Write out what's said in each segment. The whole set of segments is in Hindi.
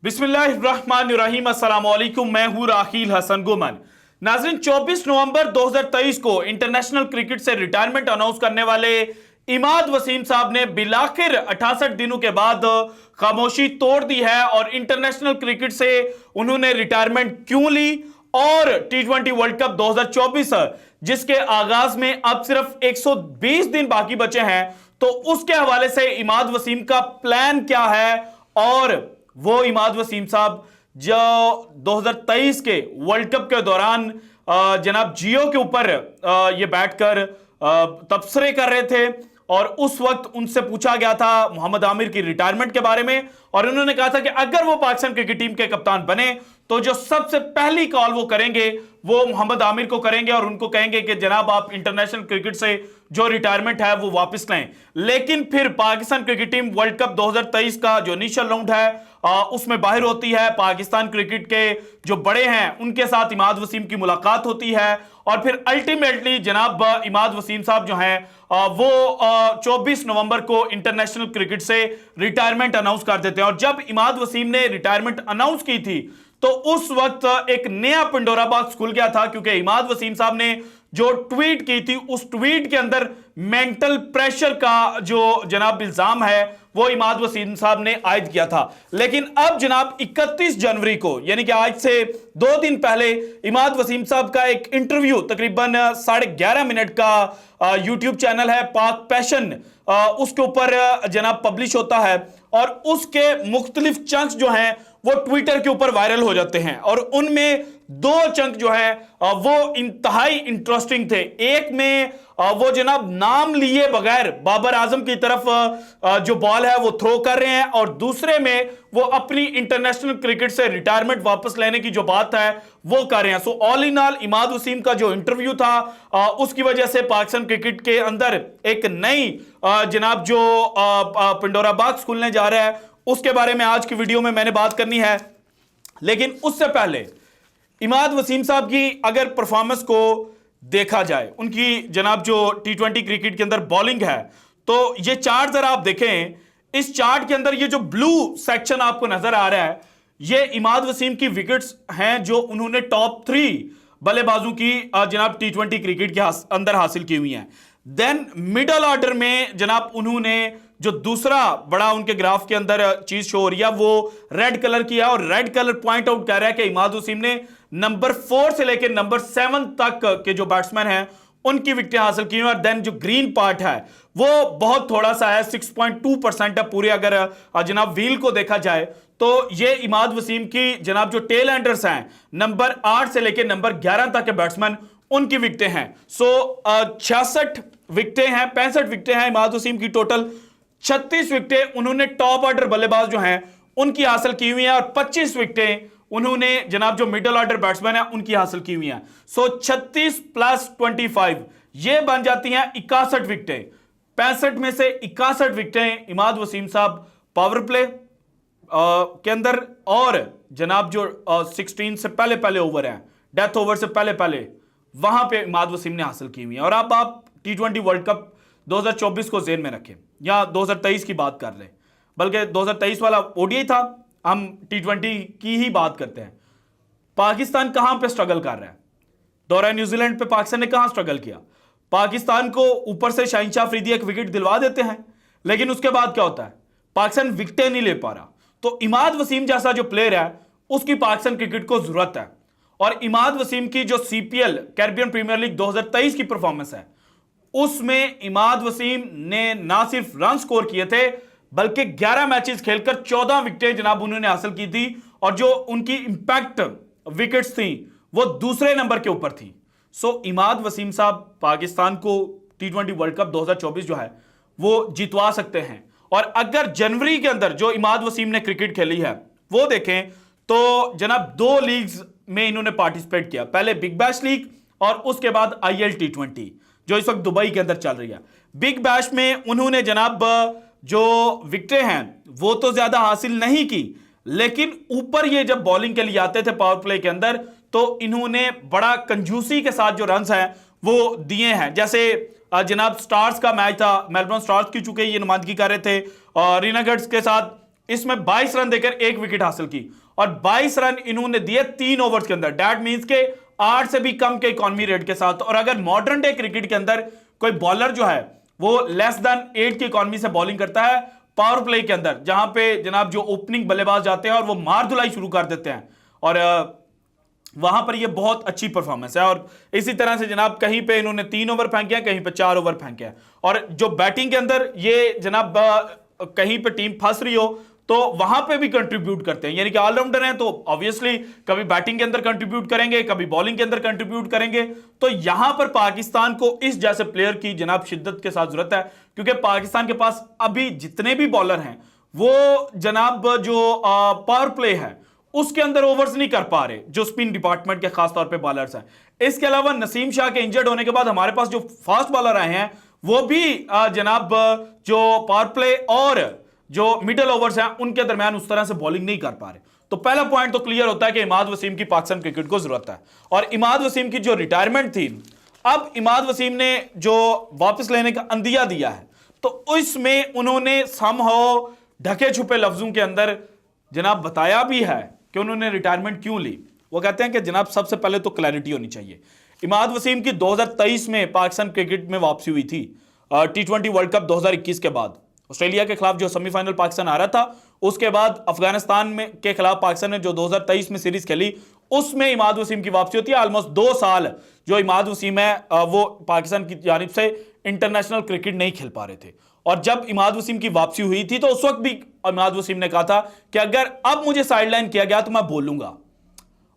बिस्मिल्लाहिर्रहमानिर्रहीम, अस्सलाम वालेकुम। मैं हूं राहील हसन गुमन। नाज़रीन, 24 नवंबर 2023 को इंटरनेशनल क्रिकेट से रिटायरमेंट अनाउंस करने वाले इमाद वसीम साहब ने बिलाखिर 68 दिनों के बाद खामोशी तोड़ दी है और इंटरनेशनल क्रिकेट से उन्होंने रिटायरमेंट क्यों ली और T20 वर्ल्ड कप 2024 जिसके आगाज में अब सिर्फ 120 दिन बाकी बचे हैं, तो उसके हवाले से इमाद वसीम का प्लान क्या है और वो इमाद वसीम साहब जो 2023 के वर्ल्ड कप के दौरान जनाब जियो के ऊपर ये बैठकर तबसरे कर रहे थे और उस वक्त उनसे पूछा गया था मोहम्मद आमिर की रिटायरमेंट के बारे में और उन्होंने कहा था कि अगर वो पाकिस्तान क्रिकेट टीम के कप्तान बने तो जो सबसे पहली कॉल वो करेंगे वो मोहम्मद आमिर को करेंगे और उनको कहेंगे कि जनाब आप इंटरनेशनल क्रिकेट से जो रिटायरमेंट है वो वापस लें। लेकिन फिर Pakistan cricket team world cup 2023 का जो इनिशियल राउंड है उसमें बाहर होती है। पाकिस्तान क्रिकेट के जो बड़े हैं उनके साथ इमाद वसीम की मुलाकात होती है और फिर अल्टीमेटली जनाब इमाद वसीम साहब जो हैं वो 24 नवंबर को इंटरनेशनल क्रिकेट से रिटायरमेंट अनाउंस कर देते हैं। और जब इमाद वसीम ने रिटायरमेंट अनाउंस की थी तो उस वक्त एक नया पंडोरा बॉक्स खुल गया था, क्योंकि इमाद वसीम साहब ने जो ट्वीट की थी उस ट्वीट के अंदर मेंटल प्रेशर का जो जनाब इल्जाम है वो इमाद वसीम साहब ने आयद किया था। लेकिन अब जनाब 31 जनवरी को यानी कि आज से 2 दिन पहले इमाद वसीम साहब का एक इंटरव्यू तकरीबन 11.5 मिनट का यूट्यूब चैनल है पाक पैशन, उसके ऊपर जनाब पब्लिश होता है और उसके मुख्तलिफ चंक्स जो हैं वो ट्विटर के ऊपर वायरल हो जाते हैं और उनमें 2 चंक जो है वो इंतहाई इंटरेस्टिंग थे। एक में वो जनाब नाम लिए बगैर बाबर आजम की तरफ जो बॉल है वो थ्रो कर रहे हैं और दूसरे में वो अपनी इंटरनेशनल क्रिकेट से रिटायरमेंट वापस लेने की जो बात है वो कर रहे हैं। So all in all Imad Wasim का जो इंटरव्यू था उसकी वजह से पाकिस्तान क्रिकेट के अंदर एक नई जनाब जो पंडोरा बॉक्स खुलने जा रहा है उसके बारे में आज की वीडियो में मैंने बात करनी है। लेकिन उससे पहले इमाद वसीम साहब की अगर परफॉर्मेंस को देखा जाए, उनकी जनाब जो T20 क्रिकेट के अंदर बॉलिंग है, तो ये चार्ट जरा आप देखें, इस चार्ट के अंदर ये जो ब्लू सेक्शन आपको नजर आ रहा है ये इमाद वसीम की विकेट्स हैं जो उन्होंने टॉप 3 बल्लेबाजों की जनाब T20 क्रिकेट के अंदर हासिल की हुई हैं। देन मिडल ऑर्डर में जनाब उन्होंने जो दूसरा बड़ा उनके ग्राफ के अंदर चीज शो हो रही है वो रेड कलर की है और रेड कलर पॉइंट आउट कर रहा है कि इमाद वसीम ने नंबर 4 से लेकर नंबर 7 तक के जो बैट्समैन हैं उनकी विकेटें हासिल की और देन जो ग्रीन पार्ट है वो बहुत थोड़ा सा है, 6.2% है पूरे। अगर जनाब व्हील को देखा जाए तो ये इमाद वसीम की जनाब जो टेल एंडर्स हैं नंबर 8 से लेकर नंबर 11 तक के बैट्समैन उनकी विकेटें हैं। सो 66 विकेटें हैं, 65 विकेटें हैं इमाद वसीम की टोटल। 36 विकेटें उन्होंने टॉप ऑर्डर बल्लेबाज जो हैं उनकी हासिल की हुई हैं और 25 विकेटें उन्होंने जनाब जो मिडिल ऑर्डर बैट्समैन है उनकी हासिल की हुई हैं। सो 36 + 25 ये बन जाती हैं 61 विकेटें। 65 में से 61 विकेटें इमाद वसीम साहब पावर प्ले के अंदर और जनाब जो 16 से पहले पहले ओवर हैं, डेथ ओवर से पहले पहले, वहां पे इमाद वसीम ने हासिल की हुई है। और अब आप T20 वर्ल्ड कप 2024 को जेन में रखें या 2023 की बात कर लें, बल्कि 2023 वाला ODI था, हम T20 की ही बात करते हैं। पाकिस्तान कहां पे स्ट्रगल कर रहा है? दौरा न्यूजीलैंड पे पाकिस्तान ने कहां स्ट्रगल किया? पाकिस्तान को ऊपर से शाहिनशाह अफरीदी एक विकेट दिलवा देते हैं, लेकिन उसके बाद क्या होता है? पाकिस्तान विकेटें नहीं ले पा रहा। तो इमाद वसीम जैसा जो प्लेयर है उसकी पाकिस्तान क्रिकेट को जरूरत है और इमाद वसीम की जो CPL कैरिबियन प्रीमियर लीग 2023 की परफॉर्मेंस है उसमें इमाद वसीम ने ना सिर्फ रन स्कोर किए थे बल्कि 11 मैचेस खेलकर 14 विकेटें जनाब उन्होंने हासिल की थी और जो उनकी इंपैक्ट विकेट्स थी वो दूसरे नंबर के ऊपर थी। सो इमाद वसीम साहब पाकिस्तान को T20 वर्ल्ड कप 2024 जो है वो जितवा सकते हैं। और अगर जनवरी के अंदर जो इमाद वसीम ने क्रिकेट खेली है वो देखें तो जनाब 2 लीग्स में इन्होंने पार्टिसिपेट किया, पहले बिग बैश लीग और उसके बाद IL T20 जो इस वक्त दुबई के अंदर चल रही है। बिग बैश में उन्होंने जनाब जो विकेटें हैं वो तो ज्यादा हासिल नहीं की, लेकिन ऊपर ये जब बॉलिंग के लिए आते थे पावर प्ले के अंदर तो इन्होंने बड़ा कंजूसी के साथ जो रन्स हैं वो दिए हैं। जैसे जनाब स्टार्स का मैच था, मेलबर्न स्टार्स की चूंकि ये नुमाइंदगी कर रहे थे और रीनागढ़ के साथ, इसमें 22 रन देकर 1 विकेट हासिल की और 22 रन इन्होंने दिए 3 ओवर्स के अंदर। दैट मींस के 8 से भी कम के इकॉनमी रेट के साथ। और अगर मॉडर्न डे क्रिकेट के अंदर कोई बॉलर जो है वो लेस देन 8 की इकॉनमी से बॉलिंग करता है पावर प्ले के अंदर, जहां पे जनाब जो ओपनिंग बल्लेबाज जाते हैं और वो मार धुलाई शुरू कर देते हैं, और वहां पर ये बहुत अच्छी परफॉर्मेंस है। और इसी तरह से जनाब कहीं पे इन्होंने 3 ओवर फेंके हैं, कहीं पे 4 ओवर फेंके हैं। और जो बैटिंग के अंदर ये जनाब कहीं पे टीम फंस रही हो तो वहां पे भी कंट्रीब्यूट करते हैं, यानी कि ऑलराउंडर हैं तो ऑब्वियसली कभी बैटिंग के अंदर कंट्रीब्यूट करेंगे, कभी बॉलिंग के अंदर कंट्रीब्यूट करेंगे। तो यहां पर पाकिस्तान को इस जैसे प्लेयर की जनाब शिद्दत के साथ जरूरत है, क्योंकि पाकिस्तान के पास अभी जितने भी बॉलर हैं वो जनाब जो पावर प्ले है उसके अंदर ओवर्स नहीं कर पा रहे, जो स्पिन डिपार्टमेंट के खासतौर पे बॉलर्स हैं। इसके अलावा नसीम शाह के इंजर्ड होने के बाद हमारे पास जो फास्ट बॉलर आए हैं वो भी जनाब जो पावर प्ले और जो मिडल ओवर्स हैं उनके दरमियान उस तरह से बॉलिंग नहीं कर पा रहे। तो पहला पॉइंट तो क्लियर होता है कि इमाद वसीम की पाकिस्तान क्रिकेट को जरूरत है। और इमाद वसीम की जो रिटायरमेंट थी, अब इमाद वसीम ने जो वापस लेने का अंदिया दिया है तो इसमें उन्होंने समहाउ ढके छुपे लफ्जों के अंदर जनाब बताया भी है कि उन्होंने रिटायरमेंट क्यों ली। वो कहते हैं कि जनाब सबसे पहले तो क्लैरिटी होनी चाहिए। इमाद वसीम की 2023 में पाकिस्तान क्रिकेट में वापसी हुई थी T20 वर्ल्ड कप 2021 के बाद। ऑस्ट्रेलिया के खिलाफ जो सेमीफाइनल पाकिस्तान आ रहा था, उसके बाद अफगानिस्तान में के खिलाफ पाकिस्तान ने जो 2023 में सीरीज खेली उसमें इमाद वसीम की वापसी होती है। ऑलमोस्ट 2 साल जो इमाद वसीम है वो पाकिस्तान की जानिब से इंटरनेशनल क्रिकेट नहीं खेल पा रहे थे। और जब इमाद वसीम की वापसी हुई थी तो उस वक्त भी इमाद वसीम ने कहा था कि अगर अब मुझे साइडलाइन किया गया तो मैं बोलूंगा।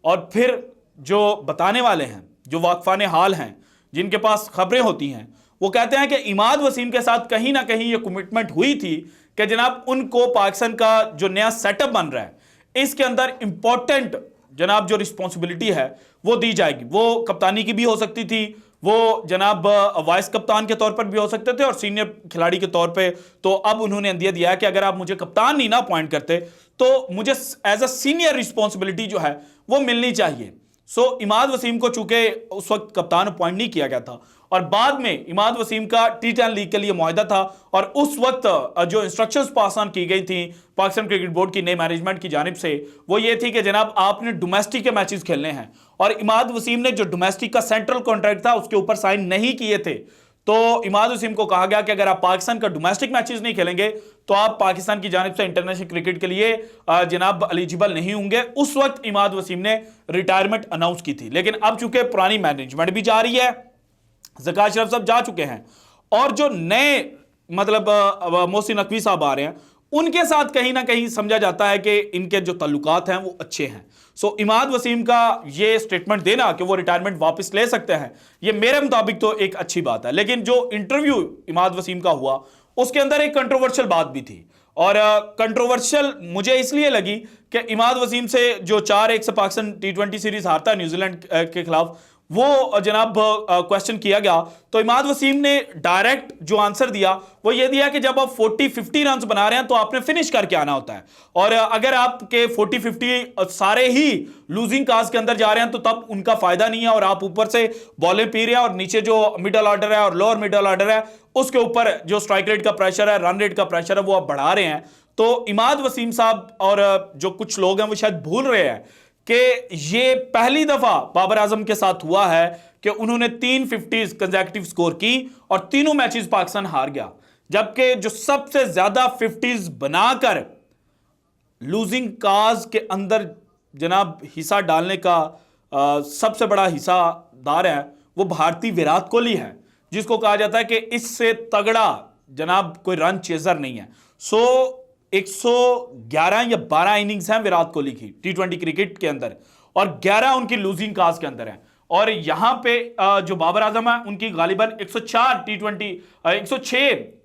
और फिर जो बताने वाले हैं, जो वाकफाने हाल हैं, जिनके पास खबरें होती हैं, वो कहते हैं कि इमाद वसीम के साथ कहीं ना कहीं ये कमिटमेंट हुई थी कि जनाब उनको पाकिस्तान का जो नया सेटअप बन रहा है इसके अंदर इंपॉर्टेंट जनाब जो रिस्पॉन्सिबिलिटी है वो दी जाएगी। वो कप्तानी की भी हो सकती थी, वो जनाब वाइस कप्तान के तौर पर भी हो सकते थे और सीनियर खिलाड़ी के तौर पे। तो अब उन्होंने अंदिया दिया है कि अगर आप मुझे कप्तान नहीं ना अपॉइंट करते तो मुझे एज अ सीनियर रिस्पॉन्सिबिलिटी जो है वो मिलनी चाहिए। सो इमाद वसीम को चूंकि उस वक्त कप्तान अपॉइंट नहीं किया गया था और बाद में इमाद वसीम का T10 लीग के लिए मुआहदा था और उस वक्त जो इंस्ट्रक्शंस पास ऑन की गई थी पाकिस्तान क्रिकेट बोर्ड की नई मैनेजमेंट की जानिब से वो ये थी कि जनाब आपने डोमेस्टिक के मैचेस खेलने हैं। और इमाद वसीम ने जो डोमेस्टिक का सेंट्रल कॉन्ट्रैक्ट था उसके ऊपर साइन नहीं किए थे। तो इमाद वसीम को कहा गया कि अगर आप पाकिस्तान का डोमेस्टिक मैचेस नहीं खेलेंगे तो आप पाकिस्तान की जानिब से इंटरनेशनल क्रिकेट के लिए जनाब एलिजिबल नहीं होंगे। उस वक्त इमाद वसीम ने रिटायरमेंट अनाउंस की थी, लेकिन अब चूंकि पुरानी मैनेजमेंट भी जा रही है, ज़कात शरीफ साहब जा चुके हैं और जो नए मतलब मोहसिन नकवी साहब आ रहे हैं उनके साथ कहीं ना कहीं समझा जाता है कि इनके जो ताल्लुकात हैं वो अच्छे हैं। सो इमाद वसीम का ये स्टेटमेंट देना कि वो रिटायरमेंट वापस ले सकते हैं, ये मेरे मुताबिक तो एक अच्छी बात है। लेकिन जो इंटरव्यू इमाद वसीम का हुआ उसके अंदर एक कंट्रोवर्शियल बात भी थी और कंट्रोवर्शियल मुझे इसलिए लगी कि इमाद वसीम से जो 4-1 से पाकिस्तान T20 सीरीज हारता है न्यूजीलैंड के खिलाफ, वो जनाब क्वेश्चन किया गया तो इमाद वसीम ने डायरेक्ट जो आंसर दिया वो ये दिया कि जब आप 40-50 रन बना रहे हैं तो आपने फिनिश करके आना होता है। और अगर आपके 40-50 सारे ही लूजिंग काज के अंदर जा रहे हैं तो तब उनका फायदा नहीं है और आप ऊपर से बॉलें पी रहे हैं और नीचे जो मिडल ऑर्डर है और लोअर मिडल ऑर्डर है उसके ऊपर जो स्ट्राइक रेट का प्रेशर है, रन रेट का प्रेशर है, वो आप बढ़ा रहे हैं। तो इमाद वसीम साहब और जो कुछ लोग हैं वो शायद भूल रहे हैं कि ये पहली दफा बाबर आजम के साथ हुआ है कि उन्होंने 3 50s कंसेक्यूटिव स्कोर की और तीनों मैचेस पाकिस्तान हार गया, जबकि जो सबसे ज्यादा 50s बनाकर लूजिंग काज के अंदर जनाब हिस्सा डालने का सबसे बड़ा हिस्सादार है वो भारतीय विराट कोहली है, जिसको कहा जाता है कि इससे तगड़ा जनाब कोई रन चेजर नहीं है। सो 111 या 12 इनिंग्स हैं विराट कोहली की T20 क्रिकेट के अंदर और 11 उनकी लूजिंग काज के अंदर हैं। और यहां पे जो बाबर आजम है उनकी गालिबन 106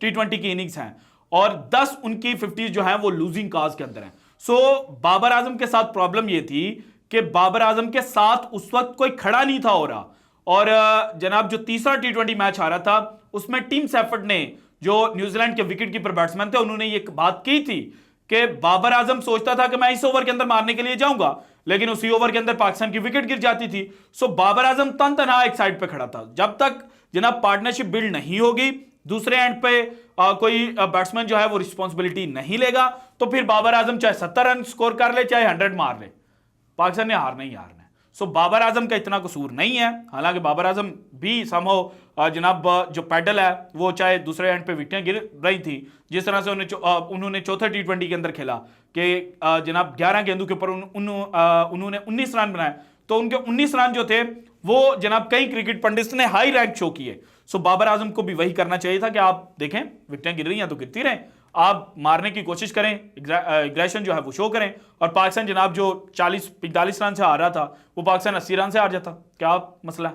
T20 की इनिंग्स हैं और 10 उनकी 50 जो हैं वो लूजिंग काज के अंदर हैं। सो बाबर आजम के साथ प्रॉब्लम ये थी कि बाबर आजम के साथ उस वक्त कोई खड़ा नहीं था हो रहा और जनाब जो तीसरा T20 मैच आ रहा था उसमें टीम सैफर्ड ने जो न्यूजीलैंड के विकेट कीपर बैट्समैन थे उन्होंने ये बात की थी कि बाबर आजम सोचता था कि मैं इस ओवर के अंदर मारने के लिए जाऊंगा, लेकिन उसी ओवर के अंदर पाकिस्तान की विकेट गिर जाती थी। सो बाबर आजम तनतनहा एक साइड पे खड़ा था। जब तक जनाब पार्टनरशिप बिल्ड नहीं होगी, दूसरे एंड पे कोई बैट्समैन जो है वो रिस्पॉन्सिबिलिटी नहीं लेगा, तो फिर बाबर आजम चाहे 70 रन स्कोर कर ले, चाहे 100 मार ले, पाकिस्तान ने हारना ही हारना है। सो बाबर आजम का इतना कसूर नहीं है। हालांकि बाबर आजम भी समहाउ जनाब जो पैडल है वो चाहे दूसरे एंड पे विकेटें गिर रही थी, जिस तरह से उन्होंने चौथे T20 के अंदर खेला कि जनाब 11 गेंदों के ऊपर उन्होंने 19 रन बनाए, तो उनके 19 रन जो थे वो जनाब कई क्रिकेट पंडित ने हाई रैंक शो किए। सो बाबर आजम को भी वही करना चाहिए था कि आप देखें विकेटें गिर रही हैं तो गिरती रहें, आप मारने की कोशिश करें, एग्रेशन जो है वो शो करें। और पाकिस्तान जनाब जो 40-45 रन से हार रहा था वो पाकिस्तान 80 रन से हार जाता, क्या मसला है?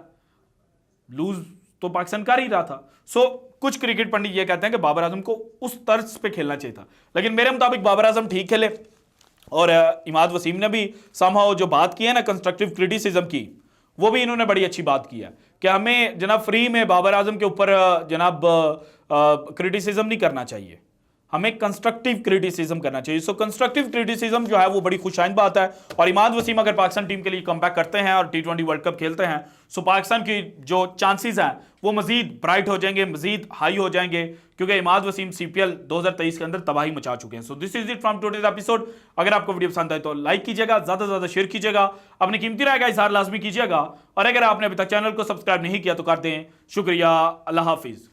लूज तो पाकिस्तान कर ही रहा था। सो कुछ क्रिकेट पंडित ये कहते हैं कि बाबर आजम को उस तर्ज पे खेलना चाहिए था, लेकिन मेरे मुताबिक बाबर आजम ठीक खेले। और इमाद वसीम ने भी समहाउ जो बात की है ना कंस्ट्रक्टिव क्रिटिसिज्म की, वो भी इन्होंने बड़ी अच्छी बात की है कि हमें जनाब फ्री में बाबर आजम के ऊपर जनाब क्रिटिसिज्म नहीं करना चाहिए, हमें कंस्ट्रक्टिव क्रिटिसिज्म करना चाहिए। सो कंस्ट्रक्टिव क्रिटिसिज्म जो है वो बड़ी खुशाइन बात है। और इमाद वसीम अगर पाकिस्तान टीम के लिए कमबैक करते हैं और T20 वर्ल्ड कप खेलते हैं, सो पाकिस्तान की जो चांसेस हैं वो मजीद ब्राइट हो जाएंगे, मजीद हाई हो जाएंगे, क्योंकि इमाद वसीम CPL 2023 के अंदर तबाही मचा चुके हैं। So this is it from today's episode. अगर आपको वीडियो पसंद आए तो लाइक कीजिएगा, ज्यादा से ज्यादा शेयर कीजिएगा, अपनी कीमती राय का इजहार लाजमी कीजिएगा, और अगर आपने अभी तक चैनल को सब्सक्राइब नहीं किया तो कर दें। शुक्रिया, अल्लाह हाफिज।